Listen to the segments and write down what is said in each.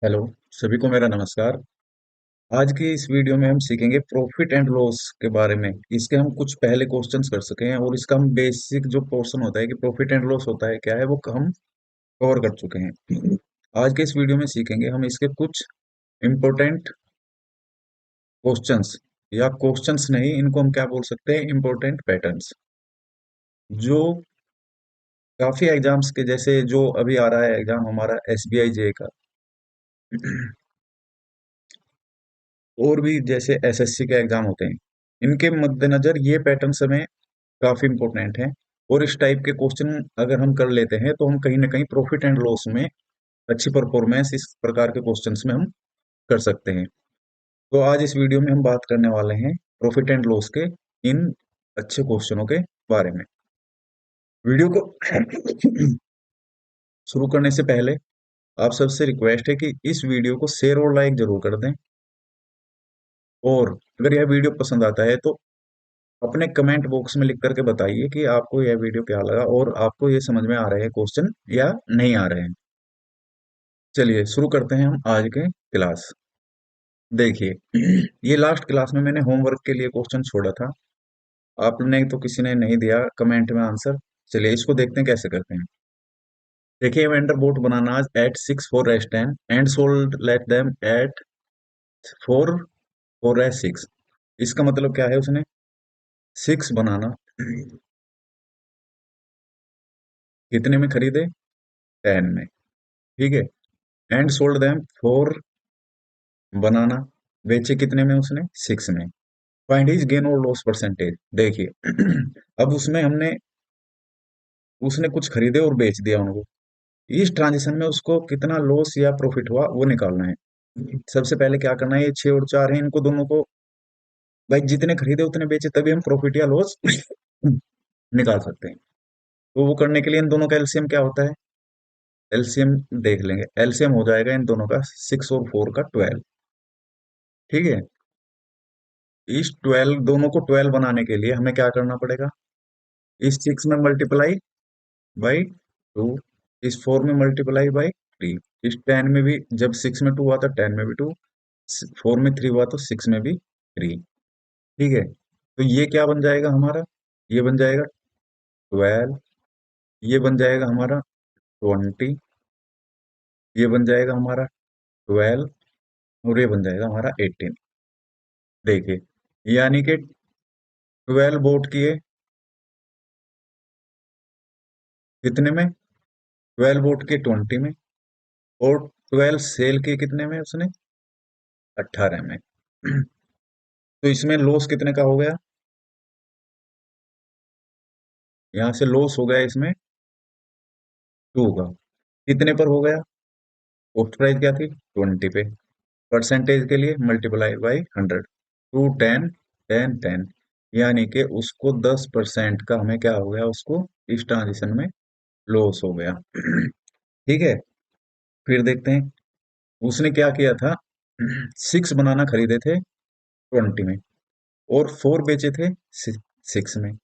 Hello. सभी को मेरा नमस्कार। आज की इस वीडियो में हम सीखेंगे प्रॉफिट एंड लॉस के बारे में। इसके हम कुछ पहले क्वेश्चंस कर सके हैं और इसका हम बेसिक जो पोर्शन होता है कि प्रॉफिट एंड लॉस होता है क्या है वो हम कवर कर चुके हैं। आज के इस वीडियो में सीखेंगे हम इसके कुछ इम्पोर्टेंट क्वेश्चंस, या क्वेश्चंस नहीं, इनको हम क्या बोल सकते हैं, इम्पोर्टेंट पैटर्न्स, जो काफी एग्जाम्स के, जैसे जो अभी आ रहा है एग्जाम हमारा एसबीआई जे का, और भी जैसे एसएससी के एग्जाम होते हैं, इनके मद्देनजर ये पैटर्न्स हमें काफी इंपॉर्टेंट हैं। और इस टाइप के क्वेश्चन अगर हम कर लेते हैं तो हम कहीं ना कहीं प्रॉफिट एंड लॉस में अच्छी परफॉर्मेंस इस प्रकार के क्वेश्चंस में हम कर सकते हैं। तो आज इस वीडियो में हम बात करने वाले हैं प्रॉफिट एंड लॉस के इन अच्छे क्वेश्चनों के बारे में। वीडियो को शुरू करने से पहले आप सबसे रिक्वेस्ट है कि इस वीडियो को शेयर और लाइक जरूर कर दें, और अगर यह वीडियो पसंद आता है तो अपने कमेंट बॉक्स में लिख करके बताइए कि आपको यह वीडियो क्या लगा और आपको ये समझ में आ रहे हैं क्वेश्चन या नहीं आ रहे हैं। चलिए शुरू करते हैं हम आज के क्लास। देखिए, ये लास्ट क्लास में मैंने होमवर्क के लिए क्वेश्चन छोड़ा था। आपने तो किसी ने नहीं दिया कमेंट में आंसर। चलिए इसको देखते हैं कैसे करते हैं। देखिए, vendor bought bananas at 6 for rest 10 and sold let them at 4 for rest 6। इसका मतलब क्या है, उसने 6 बनाना कितने में खरीदे, 10 में। ठीक है। एंड सोल्ड देम 4 बनाना बेचे कितने में, उसने 6 में। फाइंड हिज गेन और लॉस परसेंटेज। देखिए, अब उसमें हमने उसने कुछ खरीदे और बेच दिया उनको। इस ट्रांजिशन में उसको कितना लॉस या प्रॉफिट हुआ वो निकालना है। सबसे पहले क्या करना है, ये 6 और 4 है, इनको दोनों को, भाई जितने खरीदे उतने बेचे तभी हम प्रॉफिट या लॉस निकाल सकते हैं। तो वो करने के लिए इन दोनों का एलसीएम क्या होता है, एलसीएम देख लेंगे। एलसीएम हो जाएगा इन दोनों का 6 और 4 का 12। ठीक है। इस 12, दोनों को 12 बनाने के लिए हमें क्या करना पड़ेगा, इस 6 में मल्टीप्लाई बाई 2, इस 4 में मल्टीप्लाई बाई 3, इस 10 में भी, जब 6 में 2 हुआ था 10 में भी 2, 4 में 3 हुआ तो 6 में भी 3। ठीक है। तो ये क्या बन जाएगा हमारा, ये बन जाएगा 12, ये बन जाएगा हमारा 20, ये बन जाएगा हमारा 12, और ये बन जाएगा हमारा 18। देखिए, यानी कि 12 वोट किए कितने में, 12 वोट किए 20 में, और 12 सेल किए कितने में उसने, 18 में। तो इसमें लॉस कितने का हो गया, यहाँ से लॉस हो गया इसमें 2 का। कितने पर हो गया, कॉस्ट प्राइस क्या थी 20 पे। परसेंटेज के लिए मल्टीप्लाई बाई 100, 2 10 10 10, यानी कि उसको 10% का हमें क्या हो गया, उसको इस ट्रांजिशन में लॉस हो गया। ठीक है। फिर देखते हैं उसने क्या किया था। 6 बनाना खरीदे थे 20 में, और 4 बेचे थे 6 में।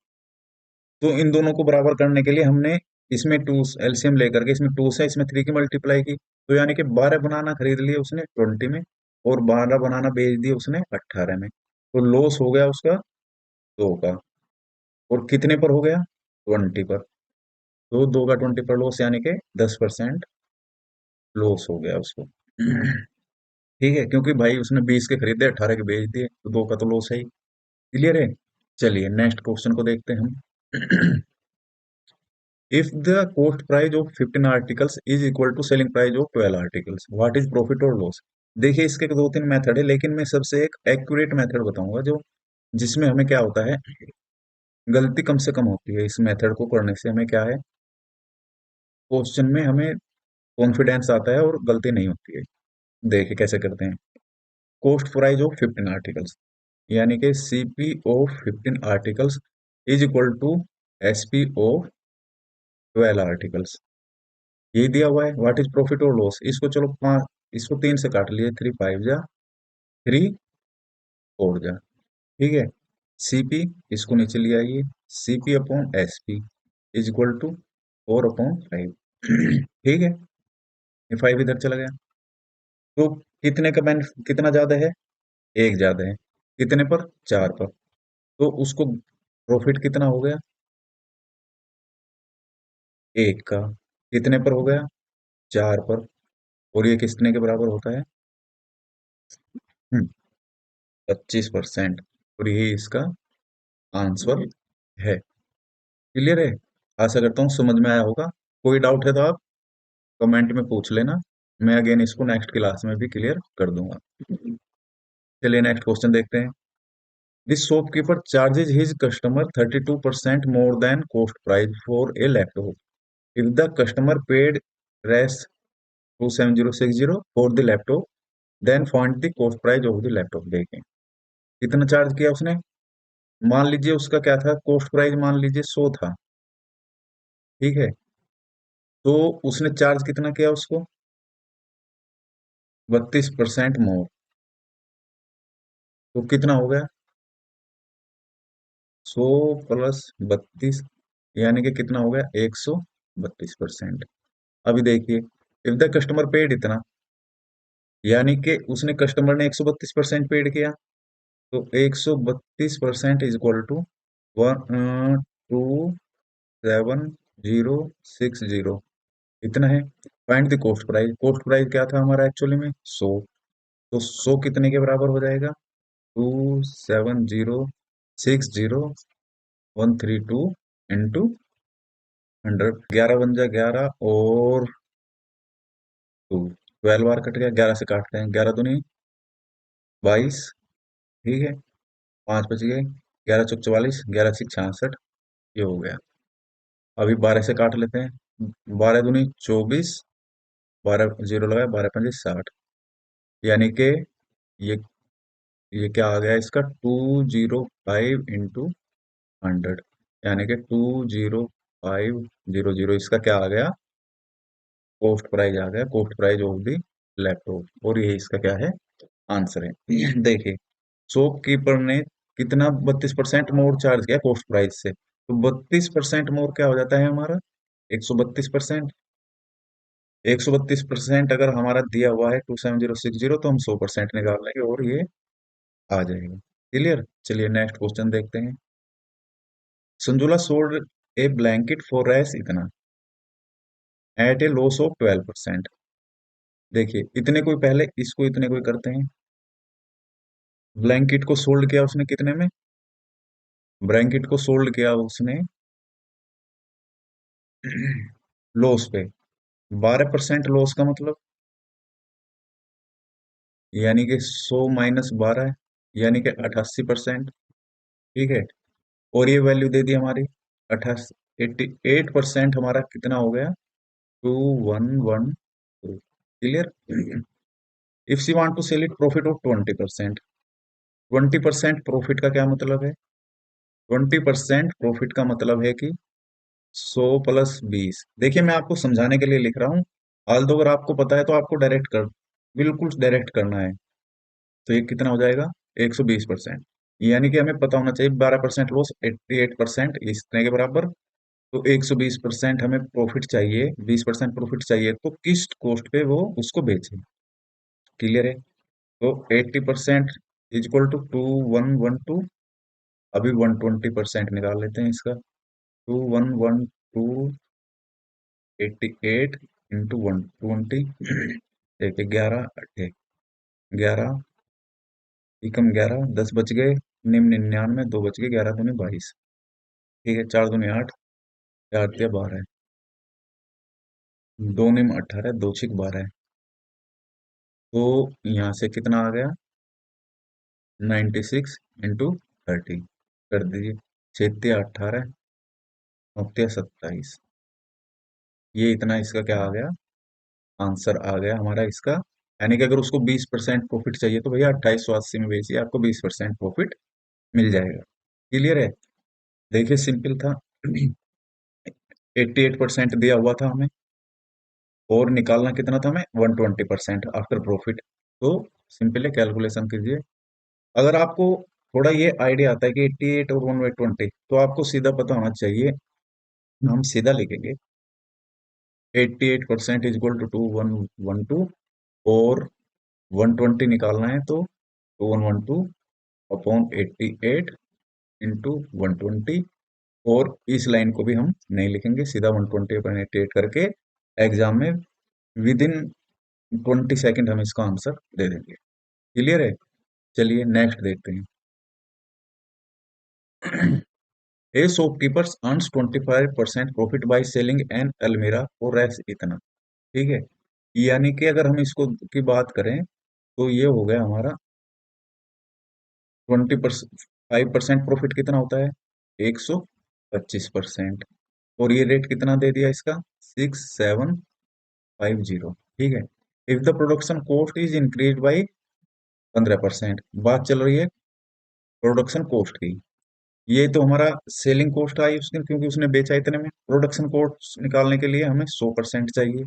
तो इन दोनों को बराबर करने के लिए हमने इसमें 2 एलसीएम लेकर के, इसमें 2 से इसमें 3 की मल्टीप्लाई की, तो यानी कि 12 बनाना खरीद लिए उसने 20 में, और 12 बनाना बेच दिए उसने 18 में। तो लॉस हो गया उसका 2 का। और कितने पर हो गया, 20 पर। तो 2 का 20 पर लॉस, यानी कि 10% लॉस हो गया उसको। ठीक है, क्योंकि भाई उसने 20 के खरीदे 18 के बेच दिए, तो 2 का तो लॉस है ही। क्लियर है। चलिए नेक्स्ट क्वेश्चन को देखते हैं हम। If the cost price of 15 articles is equal to selling price of 12 articles, what is profit or loss? देखिए, इसके दो तीन मेथड है, लेकिन मैं सबसे एक एक्यूरेट मेथड बताऊंगा जो, जिसमें हमें क्या होता है, गलती कम से कम होती है। इस मेथड को करने से हमें क्या है, क्वेश्चन में हमें कॉन्फिडेंस आता है और गलती नहीं होती है। देखिए कैसे करते हैं। कॉस्ट प्राइस ऑफ 15 आर्टिकल्स, यानी कि CP of 15 articles is equal to SP of 12 articles. यही दिया हुआ है। व्हाट इज प्रॉफिट और लॉस, इसको चलो पांच, इसको 3 से काट लिए, 3 5 जा, 3 4 जा। ठीक है। सीपी, इसको नीचे ले आइए, CP upon SP is equal to 4 upon 5। ठीक है, ये 5 इधर चला गया। तो कितने का बेनिफिट कितना ज्यादा है? एक ज्यादा है। कितने पर? चार पर। तो उसको प्रॉफिट कितना हो गया? एक का। कितने पर हो गया? चार पर। और ये कितने के बराबर होता है? 25%। और ये इसका आंसर है। क्लियर है? आशा करता हूँ समझ में आया होगा। कोई डाउट है तो आप कमेंट में पूछ लेना। मैं अगेन इसको नेक्स्ट क्लास में भी क्लियर कर दूंगा। चलिए नेक्स्ट क्वेश्चन देखते हैं। This shopkeeper charges his customer 32% more than cost price for a laptop. If the customer paid rest 27060 for the laptop, then find the cost price of the laptop. देखें कितना charge किया उसने। मान लीजिए उसका क्या था, कॉस्ट प्राइस मान लीजिए 100 था। ठीक है। तो उसने चार्ज कितना किया उसको? 32% मोर। तो कितना हो गया? 100 + 32, यानी कि कितना हो गया? 132%। अभी देखिए, इफ द कस्टमर पेड इतना, यानी कि उसने कस्टमर ने 132% पेड किया। तो 132% इज इक्वल टू 27060 इतना है। Find the cost price. Cost price क्या था हमारा एक्चुअली में? 100। तो 100 कितने के बराबर हो जाएगा? 27060 132 इंटू 100। 11 बन जाए 11 और 2। 12 बार कट गया, 11 से काटते हैं, 11 दूनी 22। ठीक है। 5 बच गए, 11 चौक 44, 11 6 66। ये हो गया। अभी 12 से काट लेते हैं, 12 दूनी 24, 12 जीरो लगाए, 12 5 60। यानी कि ये ये क्या आ गया इसका? 205 इंटू 100, यानी कि 20500। इसका क्या आ गया? कॉस्ट प्राइस आ गया, cost price of the laptop. और ये इसका क्या है? आंसर है। देखिए, शॉपकीपर ने कितना 32% मोर चार्ज किया कॉस्ट प्राइस से। तो 32% मोर क्या हो जाता है हमारा? 132%। 132% अगर हमारा दिया हुआ है 27060, तो हम 100% निकाल लेंगे और ये आ जाएगा। क्लियर? चलिए नेक्स्ट क्वेश्चन देखते हैं। Sanjula sold A blanket for S इतना एट ए लॉस ऑफ 12%। देखिए, इतने कोई पहले इसको इतने कोई करते हैं। ब्लैंकेट को सोल्ड किया उसने कितने में? ब्लैंकेट को सोल्ड किया उसने लॉस पे। 12% लॉस का मतलब, यानी कि 100 - 12, यानी कि 88%। ठीक है। और ये वैल्यू दे दी हमारी 88%। हमारा कितना हो गया? 2112। Clear? If she want to sell it profit of 20%। 20% profit का क्या मतलब है? 20% प्रॉफिट का मतलब है कि 100 + 20। देखिए, मैं आपको समझाने के लिए लिख रहा हूँ। आल्दो अगर आपको पता है तो आपको डायरेक्ट कर, बिल्कुल डायरेक्ट करना है। तो ये कितना हो जाएगा? 120%। यानी कि हमें पता होना चाहिए 12% लॉस 88% इतने के बराबर। तो 120% हमें प्रॉफिट चाहिए, 20% प्रॉफिट चाहिए, तो किस कॉस्ट पे वो उसको बेचे। क्लियर है? तो 80% इज इक्वल टू 2112। अभी 120% निकाल लेते हैं इसका। 2112 88 इंटू 120। देखिए 11 एकम 11, 10 बच गए, निम 99, 2 बच गए, 11 दूनी 22। ठीक है। 4 दूनी 8, 4 तिया 12, 2 निम 18, 2 छिक 12। तो यहाँ से कितना आ गया? 96 इंटू 30 कर दीजिए। 6 तिया 18, 9 तिया 27। ये इतना इसका क्या आ गया? आंसर आ गया हमारा इसका। यानी कि अगर उसको 20% प्रॉफिट चाहिए तो भैया 2880 में बेचिए, आपको 20% प्रॉफिट मिल जाएगा। क्लियर है? देखिए सिंपल था। 88% दिया हुआ था हमें, और निकालना कितना था हमें? 120% आफ्टर प्रॉफिट। तो सिंपल है, कैलकुलेशन कीजिए। अगर आपको थोड़ा ये आइडिया आता है कि 88 और 120, तो आपको सीधा पता होना चाहिए। हम सीधा लिखेंगे 88% इज इक्वल टू 2112, और 120 निकालना है तो 2112 अपॉन 88 इंटू 120। और इस लाइन को भी हम नहीं लिखेंगे, सीधा 120 अपॉन 88 करके एग्जाम में विद इन 20 सेकेंड हम इसका आंसर दे देंगे। क्लियर है? चलिए नेक्स्ट देखते हैं। A shopkeepers earns 25% profit by selling an almirah for race इतना। ठीक है, यानी कि अगर हम इसको की बात करें तो ये हो गया हमारा 5% प्रॉफिट कितना होता है? 125%। और ये रेट कितना दे दिया इसका? 6750। ठीक है, if the production cost is increase by 15%। बात चल रही है प्रोडक्शन कॉस्ट की। ये तो हमारा सेलिंग कॉस्ट आई उसने, क्योंकि उसने बेचा इतने में। प्रोडक्शन कॉस्ट निकालने के लिए हमें 100% चाहिए।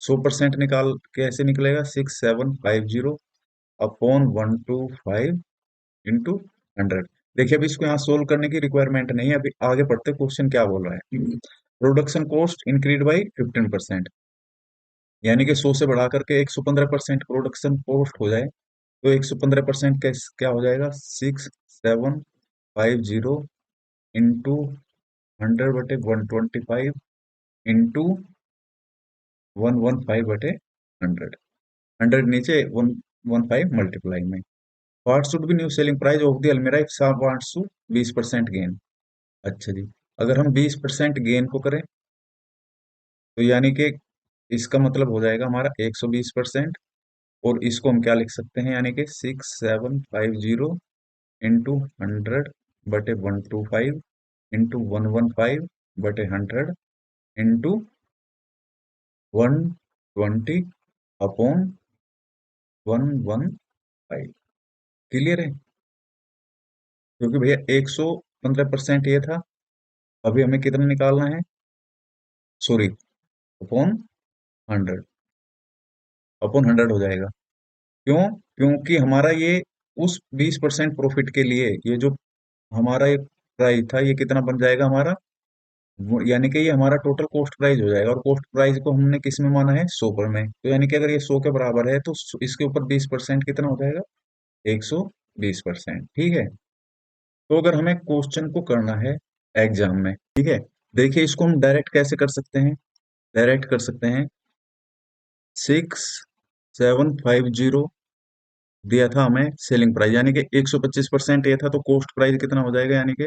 100% निकाल कैसे निकलेगा? 6750 अपॉन 125 इंटू 100। देखिए अभी इसको यहाँ सोल्व करने की रिक्वायरमेंट नहीं है, अभी आगे पढ़ते क्वेश्चन क्या बोल रहा है। प्रोडक्शन कॉस्ट इंक्रीज बाई 15%, यानी कि 100 से बढ़ा करके 115% प्रोडक्शन कॉस्ट हो जाए तो 115% क्या हो जाएगा? 6750 इंटू 100/125 इंटू 115/100। 100 नीचे 115 मल्टीप्लाई में। What should B new selling price of the अलमीरा इफ साहब वांट्स टू 20% गेन। अच्छा जी, अगर हम 20% गेन को करें तो यानी कि इसका मतलब हो जाएगा हमारा 120%। और इसको हम क्या लिख सकते हैं? यानी कि 6750 into 100/125 into 115/100 into 120 upon 115। Clear है? क्योंकि भैया 115% ये था, अभी हमें कितना निकालना है? सॉरी, अपॉन 100, अपॉन 100 हो जाएगा। क्यों? क्योंकि हमारा ये उस 20% प्रॉफिट के लिए ये जो हमारा एक प्राइस था, ये कितना बन जाएगा हमारा? यानी कि ये हमारा टोटल कॉस्ट प्राइस हो जाएगा। और कॉस्ट प्राइस को हमने किस में माना है? 100 पर में। तो यानी कि अगर ये 100 के बराबर है तो इसके ऊपर 20% कितना हो जाएगा? 120%। ठीक है, तो अगर हमें क्वेश्चन को करना है एग्जाम में, ठीक है, देखिए इसको हम डायरेक्ट कैसे कर सकते हैं? डायरेक्ट कर सकते हैं। 6750 दिया था हमें सेलिंग प्राइस, यानी कि 125% ये था, तो कॉस्ट प्राइस कितना हो जाएगा? यानी कि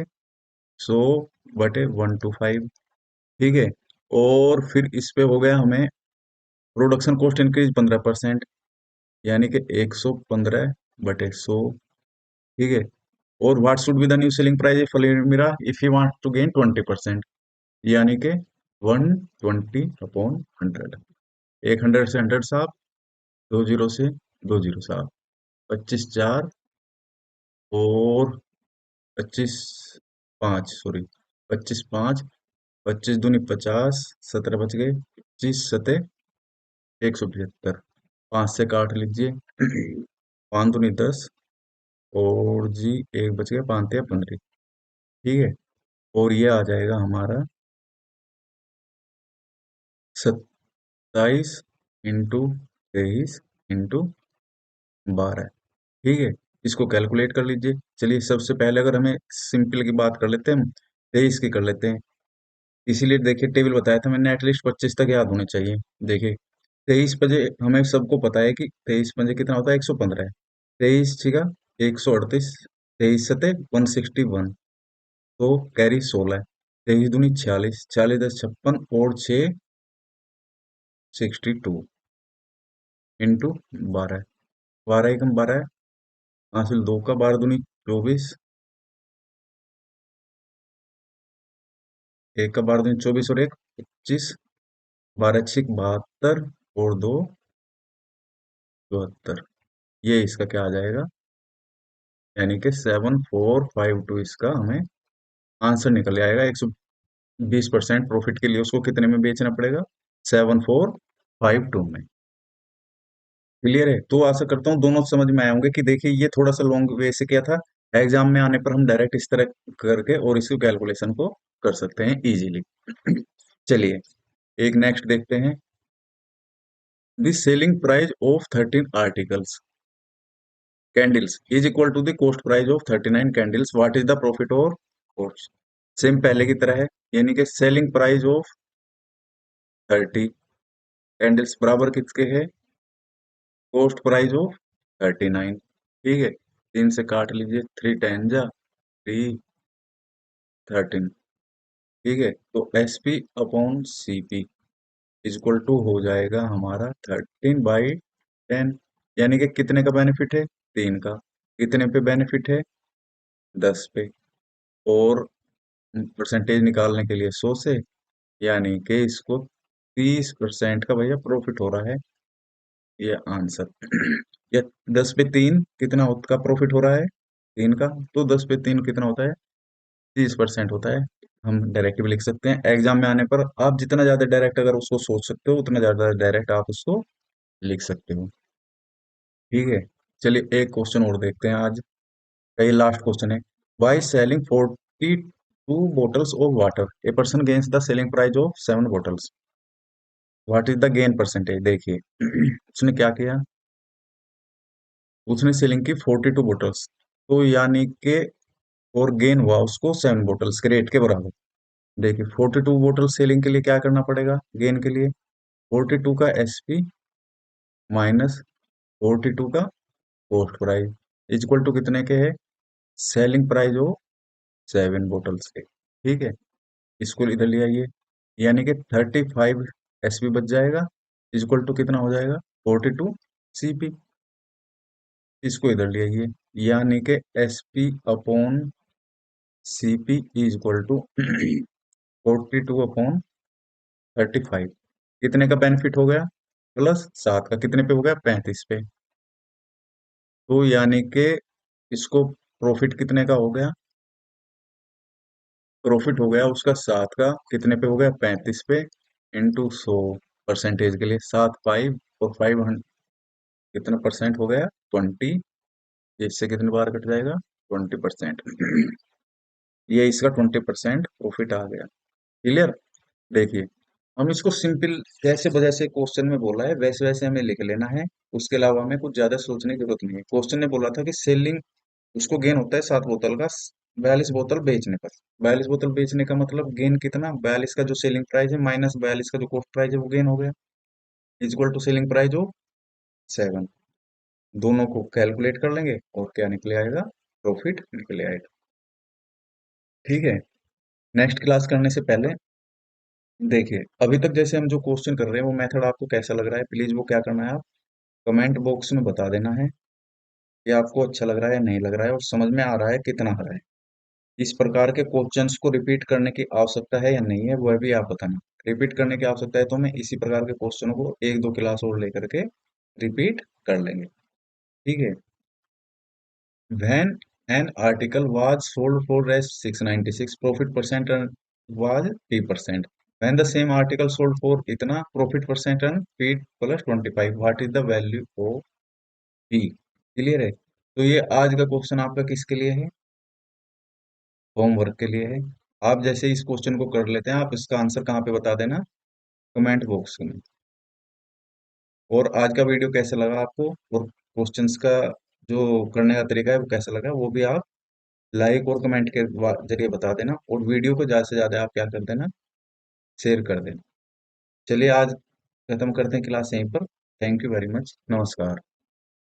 100/125। ठीक है, और फिर इस पे हो गया हमें प्रोडक्शन कॉस्ट इंक्रीज 15%, यानी कि 115/100। ठीक है, और what should be the new selling price if almirah if you want to gain 20%, यानी कि 120/100। एक 100 से 100 साफ, 20 से 20 साफ, 25 4 और 25 5, सॉरी 25 5, 25 दूनी 50, 17 बच गए, 25 सते 175। 5 से काट लीजिए। 5 दूनी 10 और जी एक बच गया, 5 तिया 15। ठीक है, और ये आ जाएगा हमारा 27 इंटू 23 इंटू 12। ठीक है, इसको कैलकुलेट कर लीजिए। चलिए सबसे पहले अगर हमें सिंपल की बात कर लेते हैं, हम 23 की कर लेते हैं। इसीलिए देखिए टेबल बताया था मैंने, एटलीस्ट 25 तक याद होने चाहिए। देखिए 23 पंजे हमें सबको पता है कि 23 पंजे कितना होता है? 115 है। 23 छिका 138, 23 सते 161, तो कैरी 16 है। 23 दूनी 46, 40 10 56 और 6 62 इंटू 12। 12 एकम 12 है, हासिल 2 का, 12 दूनी 24, 1 का 12 दूनी 24 और 1 25, 12 6 72 और 2 72। ये इसका क्या आ जाएगा? यानी कि 7452 इसका हमें आंसर निकल आएगा। 120% प्रॉफिट के लिए उसको कितने में बेचना पड़ेगा? 7452 में। क्लियर है? तो आशा करता हूँ दोनों समझ में आए होंगे कि देखिए ये थोड़ा सा लॉन्ग वे से किया था, एग्जाम में आने पर हम डायरेक्ट इस तरह करके और इसकी कैलकुलेशन को कर सकते हैं इजीली। चलिए एक नेक्स्ट देखते हैं। The selling price of 13 articles. Candles is equal to the cost price of 39 candles, what is the profit और कॉस्ट। सेम पहले की तरह है, यानी कि सेलिंग प्राइस ऑफ 30 कैंडल्स बराबर किसके है, कॉस्ट प्राइस ऑफ 39। ठीक है, तीन से काट लीजिए, 3 10 जा 3 13। ठीक है, तो S P upon C P is equal to हो जाएगा हमारा 13/10, यानी कि कितने का बेनिफिट है, 3 का। कितने पे बेनिफिट है, 10 पे। और परसेंटेज निकालने के लिए 100 से, यानी कि इसको 30% का भैया प्रॉफिट हो रहा है, ये आंसर। या 10 पे 3 कितना का प्रॉफिट हो रहा है, 3 का। तो 10 पे 3 कितना होता है, 30% होता है। हम डायरेक्ट भी लिख सकते हैं, एग्जाम में आने पर आप जितना ज्यादा डायरेक्ट अगर उसको सोच सकते हो उतना ज्यादा डायरेक्ट आप उसको लिख सकते हो। ठीक है, चलिए एक क्वेश्चन और देखते हैं आज का, ये लास्ट क्वेश्चन है। By selling 42 bottles of water a person gains the selling price of 7 bottles, what is the gain percentage. देखिए उसने क्या किया, उसने सेलिंग की 42 bottles, तो यानी कि और गेन हुआ उसको 7 bottles के रेट के बराबर। देखिए 42 बोतल सेलिंग के लिए क्या करना पड़ेगा, गेन के लिए 42 का एसपी माइनस 42 का cost price is equal to कितने के है, सेलिंग प्राइस हो 7 बोतल्स के। ठीक है, इसको इधर ले आइए, यानी कि 35 एसपी बच जाएगा, इज इक्वल टू कितना हो जाएगा, 42 सीपी। इसको इधर ले आइए, यानी कि SP upon CP is equal to 42/35। कितने का बेनिफिट हो गया, +7 का। कितने पे हो गया, 35 पे। तो यानी कि इसको प्रॉफिट कितने का हो गया, प्रॉफिट हो गया उसका 7 का। कितने पे हो गया, 35 पे, इंटू 100। परसेंटेज के लिए 7 फाइव और 500 कितना परसेंट हो गया, 20। इससे कितने बार कट जाएगा, 20%। ये इसका 20% प्रॉफिट आ गया। क्लियर। देखिए हम इसको सिंपल जैसे जैसे क्वेश्चन में बोला है वैसे वैसे हमें लिख लेना है, उसके अलावा हमें कुछ ज्यादा सोचने की जरूरत नहीं है। क्वेश्चन ने बोला था कि सेलिंग उसको गेन होता है 7 बोतल का, 42 बोतल बेचने पर। 42 बोतल बेचने का मतलब गेन कितना, 42 का जो सेलिंग प्राइस है माइनस 42 का जो कॉस्ट प्राइस है वो गेन हो गया, is equal to selling price हो 7। दोनों को कैलकुलेट कर लेंगे और क्या निकले आएगा, प्रॉफिट निकले आएगा। ठीक है, नेक्स्ट क्लास करने से पहले देखिए अभी तक जैसे हम जो क्वेश्चन कर रहे हैं वो मेथड आपको कैसा लग रहा है, प्लीज वो क्या करना है, आप कमेंट बॉक्स में बता देना है कि आपको अच्छा लग रहा है या नहीं लग रहा है और समझ में आ रहा है कितना आ रहा है। इस प्रकार के क्वेश्चंस को रिपीट करने की आवश्यकता है या नहीं है वह भी आप बताना। रिपीट करने की आवश्यकता है तो मैं इसी प्रकार के क्वेश्चनों को एक दो क्लास और लेकर के रिपीट कर लेंगे। ठीक है। When an article was sold for Rs 696, profit percent was P%. When the same article sold for इतना, profit percent and P plus 25, what is the value of P? Clear है। तो ये आज का क्वेश्चन आपका किसके लिए है, होमवर्क के लिए है। आप जैसे इस क्वेश्चन को कर लेते हैं आप इसका आंसर कहाँ पे बता देना, कमेंट बॉक्स में। और आज का वीडियो कैसा लगा आपको और क्वेश्चंस का जो करने का तरीका है वो कैसा लगा, वो भी आप लाइक और कमेंट के जरिए बता देना। और वीडियो को ज्यादा से ज्यादा आप क्या कर देना, शेयर कर देना। चलिए आज खत्म करते हैं क्लास यहीं पर। थैंक यू वेरी मच, नमस्कार।